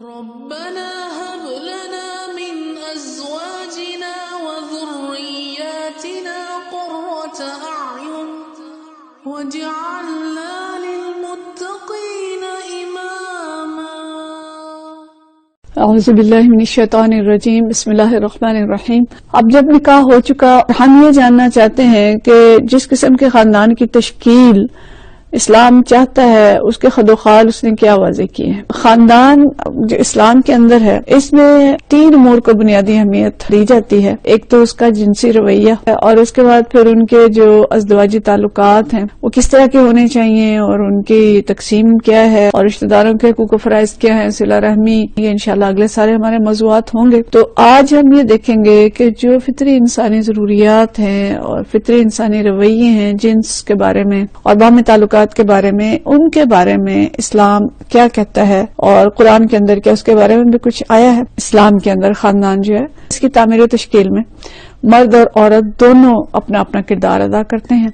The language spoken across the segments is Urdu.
ربنا هب لنا من ازواجنا وذرياتنا قرة اعین واجعلنا للمتقین اماما۔ اعوذ باللہ من الشیطان الرجیم، بسم اللہ الرحمن الرحیم۔ اب جب نکاح ہو چکا، ہم یہ جاننا چاہتے ہیں کہ جس قسم کے خاندان کی تشکیل اسلام چاہتا ہے اس کے خد و خال اس نے کیا واضح کیے ہیں۔ خاندان جو اسلام کے اندر ہے اس میں 3 امور کو بنیادی اہمیت دی جاتی ہے۔ ایک تو اس کا جنسی رویہ ہے، اور اس کے بعد پھر ان کے جو ازدواجی تعلقات ہیں وہ کس طرح کے ہونے چاہیے، اور ان کی تقسیم کیا ہے، اور رشتہ داروں کے حقوق و فرائض کیا ہیں، صلہ رحمی، یہ انشاءاللہ اگلے سارے ہمارے موضوعات ہوں گے۔ تو آج ہم یہ دیکھیں گے کہ جو فطری انسانی ضروریات ہیں اور فطری انسانی رویے ہیں، جنس کے بارے میں اور باہمی تعلقات کے بارے میں، ان کے بارے میں اسلام کیا کہتا ہے، اور قرآن کے اندر کیا اس کے بارے میں بھی کچھ آیا ہے۔ اسلام کے اندر خاندان جو ہے اس کی تعمیر و تشکیل میں مرد اور عورت دونوں اپنا اپنا کردار ادا کرتے ہیں،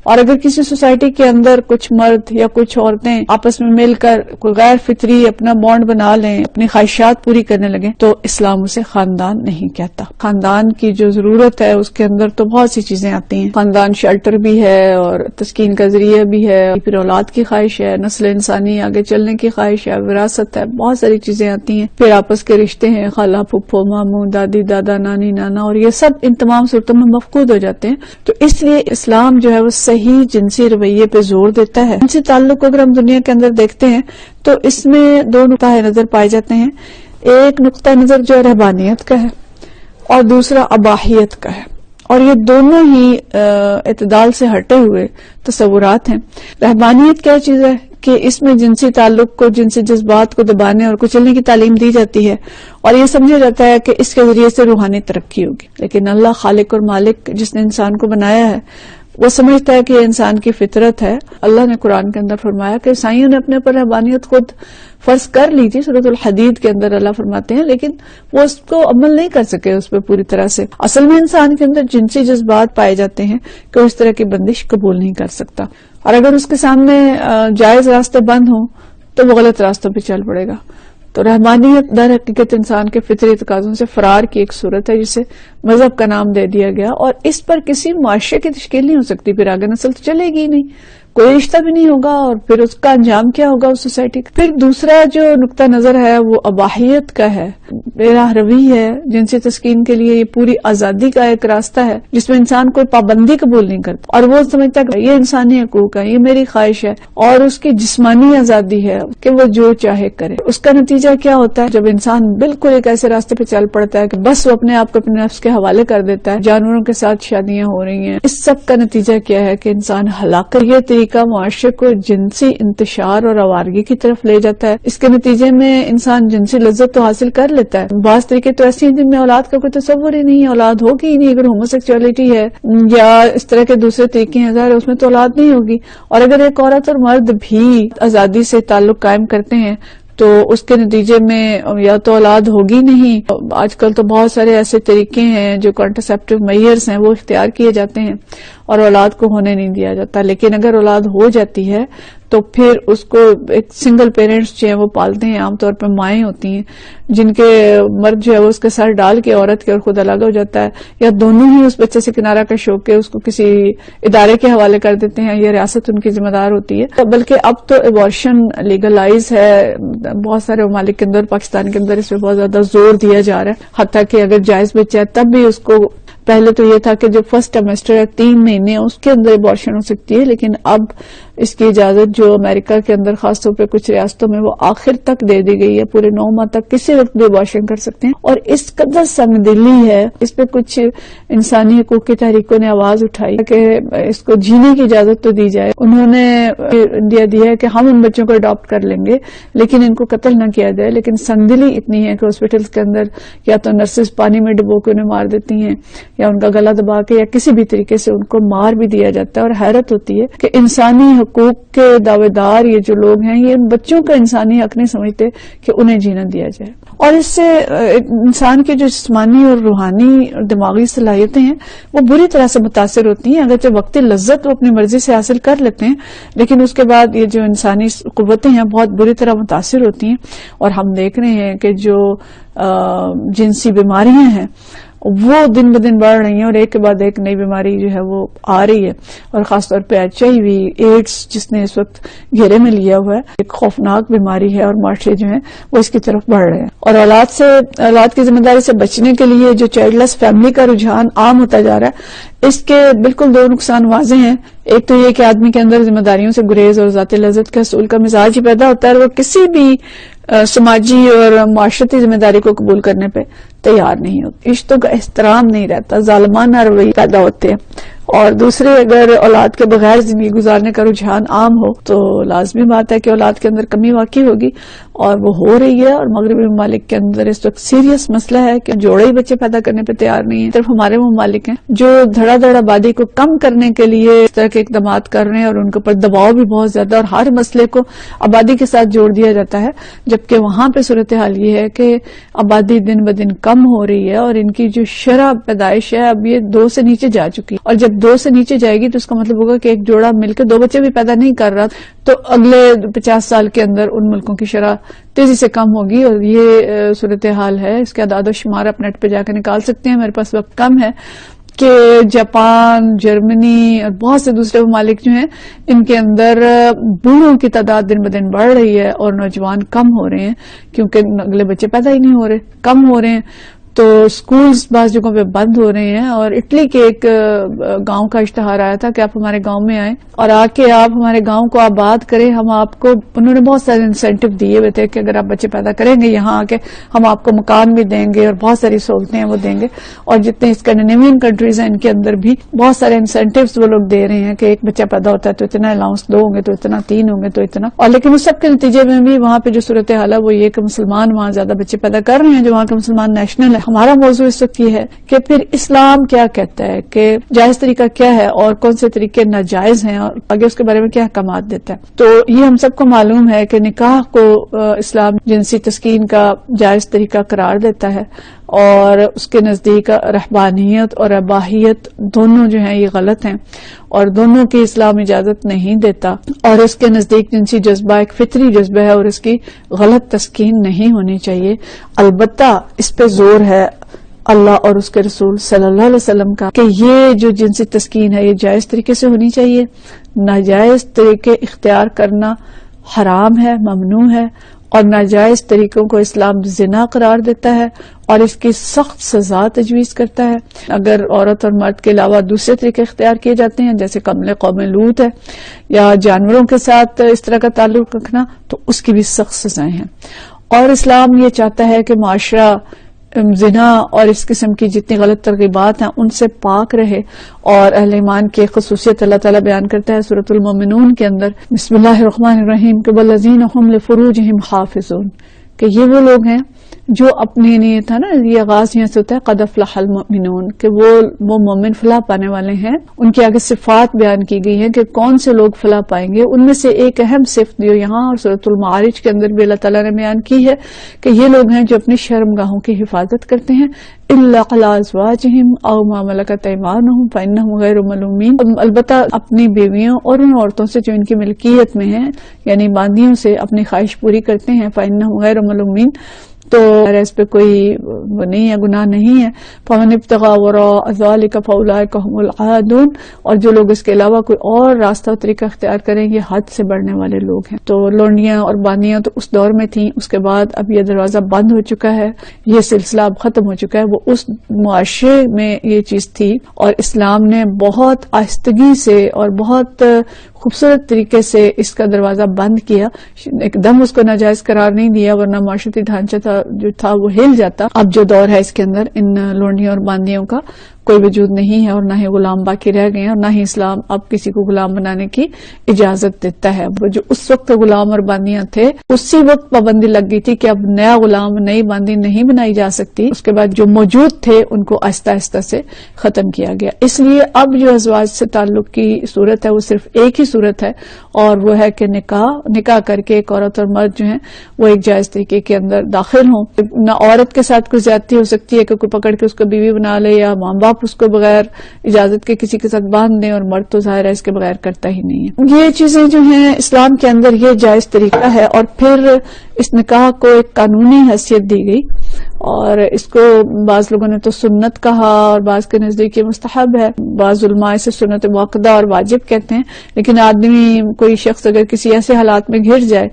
اور اگر کسی سوسائٹی کے اندر کچھ مرد یا کچھ عورتیں آپس میں مل کر کوئی غیر فطری اپنا بانڈ بنا لیں، اپنی خواہشات پوری کرنے لگیں، تو اسلام اسے خاندان نہیں کہتا۔ خاندان کی جو ضرورت ہے اس کے اندر تو بہت سی چیزیں آتی ہیں۔ خاندان شیلٹر بھی ہے اور تسکین کا ذریعہ بھی ہے، پھر اولاد کی خواہش ہے، نسل انسانی آگے چلنے کی خواہش ہے، وراثت ہے، بہت ساری چیزیں آتی ہیں، پھر آپس کے رشتے ہیں، خالہ پھپھو ماموں دادی دادا نانی نانا، اور یہ سب ان تمام صورتوں میں مفقود ہو جاتے ہیں۔ تو اس لیے اسلام جو ہے وہ صحیح جنسی رویے پہ زور دیتا ہے۔ جنسی تعلق کو اگر ہم دنیا کے اندر دیکھتے ہیں تو اس میں 2 نقطہ نظر پائے جاتے ہیں۔ ایک نقطہ نظر جو رہبانیت کا ہے اور دوسرا اباحیت کا ہے، اور یہ دونوں ہی اعتدال سے ہٹے ہوئے تصورات ہیں۔ رہبانیت کیا چیز ہے کہ اس میں جنسی تعلق کو، جنسی جذبات کو دبانے اور کچلنے کی تعلیم دی جاتی ہے، اور یہ سمجھا جاتا ہے کہ اس کے ذریعے سے روحانی ترقی ہوگی۔ لیکن اللہ خالق اور مالک جس نے انسان کو بنایا ہے وہ سمجھتا ہے کہ یہ انسان کی فطرت ہے۔ اللہ نے قرآن کے اندر فرمایا کہ عیسائیوں نے اپنے پر رہبانیت خود فرض کر لی تھی، سورۃ الحدید کے اندر اللہ فرماتے ہیں، لیکن وہ اس کو عمل نہیں کر سکے اس پہ پوری طرح سے۔ اصل میں انسان کے اندر جنسی جذبات پائے جاتے ہیں کہ وہ اس طرح کی بندش قبول نہیں کر سکتا، اور اگر اس کے سامنے جائز راستے بند ہوں تو وہ غلط راستوں پہ چل پڑے گا۔ تو رحمانیت در حقیقت انسان کے فطری تقاضوں سے فرار کی ایک صورت ہے جسے مذہب کا نام دے دیا گیا، اور اس پر کسی معاشرے کی تشکیل نہیں ہو سکتی، پھر آگے نسل تو چلے گی ہی نہیں، کوئی رشتہ بھی نہیں ہوگا، اور پھر اس کا انجام کیا ہوگا اس سوسائٹی کا۔ پھر دوسرا جو نقطہ نظر ہے وہ اباحیت کا ہے، بے راہ روی ہے۔ جنسی تسکین کے لیے یہ پوری آزادی کا ایک راستہ ہے جس میں انسان کوئی پابندی قبول نہیں کرتا، اور وہ سمجھتا ہے کہ یہ انسانی حقوق ہے، یہ میری خواہش ہے، اور اس کی جسمانی آزادی ہے کہ وہ جو چاہے کرے۔ اس کا نتیجہ کیا ہوتا ہے؟ جب انسان بالکل ایک ایسے راستے پہ چل پڑتا ہے کہ بس وہ اپنے آپ کو اپنے نفس کے حوالے کر دیتا ہے، جانوروں کے ساتھ شادیاں ہو رہی ہیں، اس سب کا نتیجہ کیا ہے کہ انسان ہلاکت۔ یہ طریقہ معاشرے کو جنسی انتشار اور آوارگی کی طرف لے جاتا ہے۔ اس کے نتیجے میں انسان جنسی لذت تو حاصل کر لیتا ہے، بعض طریقے تو ایسے ہیں جن میں اولاد کا کوئی تصور ہی نہیں ہے، اولاد ہوگی ہی نہیں۔ اگر ہومو سیکچولیٹی ہے یا اس طرح کے دوسرے طریقے ہیں ظاہر اس میں تو اولاد نہیں ہوگی، اور اگر ایک عورت اور مرد بھی آزادی سے تعلق قائم کرتے ہیں تو اس کے نتیجے میں یا تو اولاد ہوگی نہیں۔ آج کل تو بہت سارے ایسے طریقے ہیں جو کانٹرسیپٹیو میئرز ہیں وہ اختیار کیے جاتے ہیں اور اولاد کو ہونے نہیں دیا جاتا، لیکن اگر اولاد ہو جاتی ہے تو پھر اس کو ایک سنگل پیرنٹس جو ہیں وہ پالتے ہیں، عام طور پہ مائیں ہوتی ہیں جن کے مرد جو ہے وہ اس کے سر ڈال کے عورت کے اور خود الگ ہو جاتا ہے، یا دونوں ہی اس بچے سے کنارہ کش ہو کے اس کو کسی ادارے کے حوالے کر دیتے ہیں، یہ ریاست ان کی ذمہ دار ہوتی ہے۔ بلکہ اب تو ایبارشن لیگلائز ہے بہت سارے ممالک کے اندر، پاکستان کے اندر اس پہ بہت زیادہ زور دیا جا رہا ہے، حتیٰ کہ اگر جائز بچہ ہے تب بھی اس کو، پہلے تو یہ تھا کہ جو فرسٹ ٹرمسٹر ہے 3 مہینے اس کے اندر ایبارشن ہو سکتی ہے، لیکن اب اس کی اجازت جو امریکہ کے اندر خاص طور پہ کچھ ریاستوں میں وہ آخر تک دے دی گئی ہے، پورے 9 ماہ تک کسی وقت بھی ایبارشن کر سکتے ہیں، اور اس قدر سنگ دلی ہے اس پہ کچھ انسانی حقوق کی تحریکوں نے آواز اٹھائی کہ اس کو جینے کی اجازت تو دی جائے۔ انہوں نے انڈیا دیا ہے کہ ہم ان بچوں کو اڈاپٹ کر لیں گے لیکن ان کو قتل نہ کیا جائے، لیکن سنگ دلی اتنی ہے کہ ہاسپٹلس کے اندر یا تو نرسز پانی میں ڈبو کے انہیں مار دیتی ہیں، یا ان کا گلا دبا کے، یا کسی بھی طریقے سے ان کو مار بھی دیا جاتا ہے۔ اور حیرت ہوتی ہے کہ انسانی حقوق کے دعوے دار یہ جو لوگ ہیں یہ ان بچوں کا انسانی حق نہیں سمجھتے کہ انہیں جینا دیا جائے. اور اس سے انسان کی جو جسمانی اور روحانی اور دماغی صلاحیتیں ہیں وہ بری طرح سے متاثر ہوتی ہیں. اگرچہ وقتی لذت وہ اپنی مرضی سے حاصل کر لیتے ہیں لیکن اس کے بعد یہ جو انسانی قوتیں ہیں بہت بری طرح متاثر ہوتی ہیں. اور ہم دیکھ رہے ہیں کہ جو جنسی بیماریاں ہیں وہ دن بدن بڑھ رہی ہیں اور ایک کے بعد ایک نئی بیماری جو ہے وہ آ رہی ہے. اور خاص طور پہ HIV ایڈز جس نے اس وقت گھیرے میں لیا ہوا ہے ایک خوفناک بیماری ہے اور معاشرے جو ہیں وہ اس کی طرف بڑھ رہے ہیں. اور اولاد کی ذمہ داری سے بچنے کے لیے جو چائلڈ لیس فیملی کا رجحان عام ہوتا جا رہا ہے اس کے بالکل دو نقصان واضح ہیں. ایک تو یہ کہ آدمی کے اندر ذمہ داریوں سے گریز اور ذاتی لذت کے حصول کا مزاج ہی پیدا ہوتا ہے اور وہ کسی بھی سماجی اور معاشرتی ذمہ داری کو قبول کرنے پہ تیار نہیں ہوتے. رشتوں کا احترام نہیں رہتا, ظالمانہ رویے پیدا ہوتے ہیں. اور دوسرے اگر اولاد کے بغیر زندگی گزارنے کا رجحان عام ہو تو لازمی بات ہے کہ اولاد کے اندر کمی واقع ہوگی اور وہ ہو رہی ہے. اور مغربی ممالک کے اندر اس وقت سیریس مسئلہ ہے کہ جوڑے ہی بچے پیدا کرنے پہ تیار نہیں ہیں. صرف ہمارے ممالک ہیں جو دھڑا دھڑ آبادی کو کم کرنے کے لیے اس طرح کے اقدامات کر رہے ہیں اور ان کے اوپر دباؤ بھی بہت زیادہ اور ہر مسئلے کو آبادی کے ساتھ جوڑ دیا جاتا ہے, جبکہ وہاں پہ صورتحال یہ ہے کہ آبادی دن بدن کم ہو رہی ہے اور ان کی جو شرح پیدائش ہے اب یہ 2 سے نیچے جا چکی ہے. اور جب 2 سے نیچے جائے گی تو اس کا مطلب ہوگا کہ ایک جوڑا مل کے 2 بچے بھی پیدا نہیں کر رہا تو اگلے 50 سال کے اندر ان ملکوں کی شرح تیزی سے کم ہوگی. اور یہ صورتحال ہے, اس کے اعداد و شمار آپ نیٹ پہ جا کے نکال سکتے ہیں, میرے پاس وقت کم ہے, کہ جاپان, جرمنی اور بہت سے دوسرے ممالک جو ہیں ان کے اندر بوڑھوں کی تعداد دن بدن بڑھ رہی ہے اور نوجوان کم ہو رہے ہیں کیونکہ اگلے بچے پیدا ہی نہیں ہو رہے, کم ہو رہے ہیں. تو سکولز بعض جگہوں پہ بند ہو رہے ہیں. اور اٹلی کے ایک گاؤں کا اشتہار آیا تھا کہ آپ ہمارے گاؤں میں آئیں اور آ کے آپ ہمارے گاؤں کو آباد کریں, ہم آپ کو, انہوں نے بہت سارے انسینٹو دیے ہوئے تھے کہ اگر آپ بچے پیدا کریں گے یہاں آ کے ہم آپ کو مکان بھی دیں گے اور بہت ساری سہولتیں ہیں وہ دیں گے. اور جتنے اسکینڈینیوین کنٹریز ہیں ان کے اندر بھی بہت سارے انسینٹیوز وہ لوگ دے رہے ہیں کہ ایک بچہ پیدا ہوتا ہے تو اتنا الاؤنس 2 ہوں گے تو اتنا, 3 ہوں گے تو اتنا. اور لیکن اس سب کے نتیجے میں بھی وہاں پہ جو صورتحال ہے وہ یہ کہ مسلمان وہاں زیادہ بچے پیدا کر رہے ہیں جو وہاں کے مسلمان نیشنل ہے. ہمارا موضوع اس وقت یہ ہے کہ پھر اسلام کیا کہتا ہے کہ جائز طریقہ کیا ہے اور کون سے طریقے ناجائز ہیں اور آگے اس کے بارے میں کیا احکامات دیتا ہے. تو یہ ہم سب کو معلوم ہے کہ نکاح کو اسلام جنسی تسکین کا جائز طریقہ قرار دیتا ہے اور اس کے نزدیک رہبانیت اور اباحیت دونوں جو ہیں یہ غلط ہیں اور دونوں کی اسلام اجازت نہیں دیتا. اور اس کے نزدیک جنسی جذبہ ایک فطری جذبہ ہے اور اس کی غلط تسکین نہیں ہونی چاہیے. البتہ اس پہ زور ہے اللہ اور اس کے رسول صلی اللہ علیہ وسلم کا کہ یہ جو جنسی تسکین ہے یہ جائز طریقے سے ہونی چاہیے. ناجائز طریقے اختیار کرنا حرام ہے, ممنوع ہے. اور ناجائز طریقوں کو اسلام زنا قرار دیتا ہے اور اس کی سخت سزا تجویز کرتا ہے. اگر عورت اور مرد کے علاوہ دوسرے طریقے اختیار کیے جاتے ہیں جیسے قتل قوم لوط ہے یا جانوروں کے ساتھ اس طرح کا تعلق رکھنا تو اس کی بھی سخت سزائیں ہیں. اور اسلام یہ چاہتا ہے کہ معاشرہ زنا اور اس قسم کی جتنی غلط ترغیبات ہیں ان سے پاک رہے. اور اہل ایمان کی خصوصیت اللہ تعالیٰ بیان کرتا ہے سورۃ المومنون کے اندر, بسم اللہ الرحمن الرحیم, کہ والذین هم لفروجہم حافظون, کہ یہ وہ لوگ ہیں جو اپنی نیت ہے نا, یہ آغاز یہاں سے ہوتا ہے قد افلح المؤمنون, کہ وہ مومن فلاح پانے والے ہیں. ان کی آگے صفات بیان کی گئی ہیں کہ کون سے لوگ فلاح پائیں گے. ان میں سے ایک اہم صفت جو یہاں اور سورۃ المعارج کے اندر بھی اللہ تعالیٰ نے بیان کی ہے کہ یہ لوگ ہیں جو اپنی شرمگاہوں کی حفاظت کرتے ہیں. الا علی ازواجہم او ما ملکت ایمانہم فانہم غیر ملومین, البتہ اپنی بیویوں اور ان عورتوں سے جو ان کی ملکیت میں ہیں یعنی باندیوں سے اپنی خواہش پوری کرتے ہیں. فانہم غیر ملومین, تو اس پہ کوئی وہ نہیں ہے, گناہ نہیں ہے. فمن ابتغى وراء ذلك فاولئک هم العادون, اور جو لوگ اس کے علاوہ کوئی اور راستہ و طریقہ اختیار کریں یہ حد سے بڑھنے والے لوگ ہیں. تو لونڈیاں اور باندیاں تو اس دور میں تھیں, اس کے بعد اب یہ دروازہ بند ہو چکا ہے, یہ سلسلہ اب ختم ہو چکا ہے. وہ اس معاشرے میں یہ چیز تھی اور اسلام نے بہت آہستگی سے اور بہت خوبصورت طریقے سے اس کا دروازہ بند کیا, ایک دم اس کو ناجائز قرار نہیں دیا ورنہ معاشرتی ڈھانچہ جو تھا وہ ہل جاتا. اب جو دور ہے اس کے اندر ان لونڈیوں اور باندیوں کا کوئی وجود نہیں ہے اور نہ ہی غلام باقی رہ گئے ہیں، اور نہ ہی اسلام اب کسی کو غلام بنانے کی اجازت دیتا ہے۔ وہ جو اس وقت غلام اور باندیاں تھے اسی وقت پابندی لگ گئی تھی کہ اب نیا غلام نئی باندی نہیں بنائی جا سکتی، اس کے بعد جو موجود تھے ان کو آہستہ آہستہ سے ختم کیا گیا۔ اس لیے اب جو ازواج سے تعلق کی صورت ہے وہ صرف ایک ہی صورت ہے، اور وہ ہے کہ نکاح کر کے ایک عورت اور مرد جو ہیں وہ ایک جائز طریقے کے اندر داخل ہوں۔ نہ عورت کے ساتھ کوئی زیادتی ہو سکتی ہے کہ کوئی پکڑ کے اس کو بیوی بنا لے، یا ماں باپ اس کو بغیر اجازت کے کسی کے ساتھ باندھ دیں، اور مرد تو ظاہر ہے اس کے بغیر کرتا ہی نہیں ہے۔ یہ چیزیں جو ہیں اسلام کے اندر یہ جائز طریقہ ہے، اور پھر اس نکاح کو ایک قانونی حیثیت دی گئی، اور اس کو بعض لوگوں نے تو سنت کہا اور بعض کے نزدیک یہ مستحب ہے، بعض علماء سے سنت مؤکدہ اور واجب کہتے ہیں۔ لیکن آدمی کوئی شخص اگر کسی ایسے حالات میں گھر جائے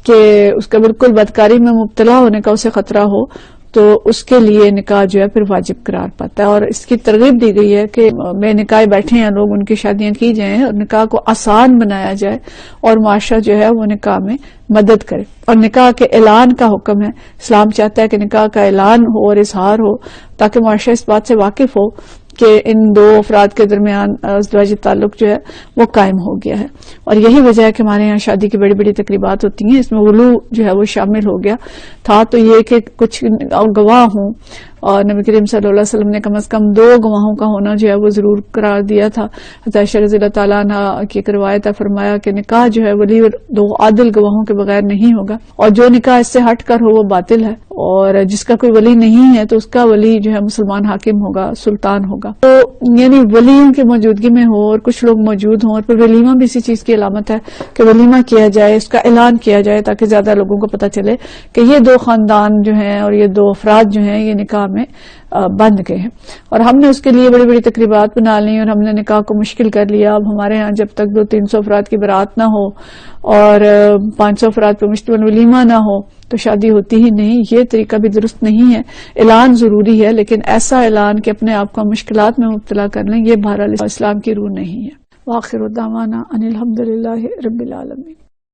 کہ اس کا بالکل بدکاری میں مبتلا ہونے کا اسے خطرہ ہو، تو اس کے لیے نکاح جو ہے پھر واجب قرار پاتا ہے، اور اس کی ترغیب دی گئی ہے کہ بے نکاح بیٹھے ہیں لوگ، ان کی شادیاں کی جائیں اور نکاح کو آسان بنایا جائے، اور معاشرہ جو ہے وہ نکاح میں مدد کرے۔ اور نکاح کے اعلان کا حکم ہے، اسلام چاہتا ہے کہ نکاح کا اعلان ہو اور اظہار ہو، تاکہ معاشرہ اس بات سے واقف ہو کہ ان دو افراد کے درمیان ازدواجی تعلق جو ہے وہ قائم ہو گیا ہے۔ اور یہی وجہ ہے کہ ہمارے یہاں شادی کی بڑی بڑی تقریبات ہوتی ہیں، اس میں غلو جو ہے وہ شامل ہو گیا تھا۔ تو یہ کہ کچھ گواہ ہوں، اور نبی کریم صلی اللہ علیہ وسلم نے کم از کم 2 گواہوں کا ہونا جو ہے وہ ضرور قرار دیا تھا۔ حضرت عائشہ رضی اللہ تعالیٰ عنہ کی ایک روایت ہے، فرمایا کہ نکاح جو ہے ولی اور 2 عادل گواہوں کے بغیر نہیں ہوگا، اور جو نکاح اس سے ہٹ کر ہو وہ باطل ہے، اور جس کا کوئی ولی نہیں ہے تو اس کا ولی جو ہے مسلمان حاکم ہوگا، سلطان ہوگا۔ تو یعنی ولیوں کی موجودگی میں ہو اور کچھ لوگ موجود ہوں، اور پھر ولیمہ بھی اسی چیز کی علامت ہے کہ ولیمہ کیا جائے، اس کا اعلان کیا جائے، تاکہ زیادہ لوگوں کو پتہ چلے کہ یہ 2 خاندان جو ہیں اور یہ 2 افراد جو ہیں یہ نکاح میں بند گئے ہیں۔ اور ہم نے اس کے لیے بڑی بڑی تقریبات بنا لی، اور ہم نے نکاح کو مشکل کر لیا۔ اب ہمارے ہاں جب تک 200-300 افراد کی برات نہ ہو اور 500 افراد پر مشتمل ولیمہ نہ ہو تو شادی ہوتی ہی نہیں۔ یہ طریقہ بھی درست نہیں ہے۔ اعلان ضروری ہے، لیکن ایسا اعلان کہ اپنے آپ کو مشکلات میں مبتلا کر لیں، یہ بہرحال اسلام کی روح نہیں ہے۔ وآخر دعوانا ان الحمدللہ رب العالمین۔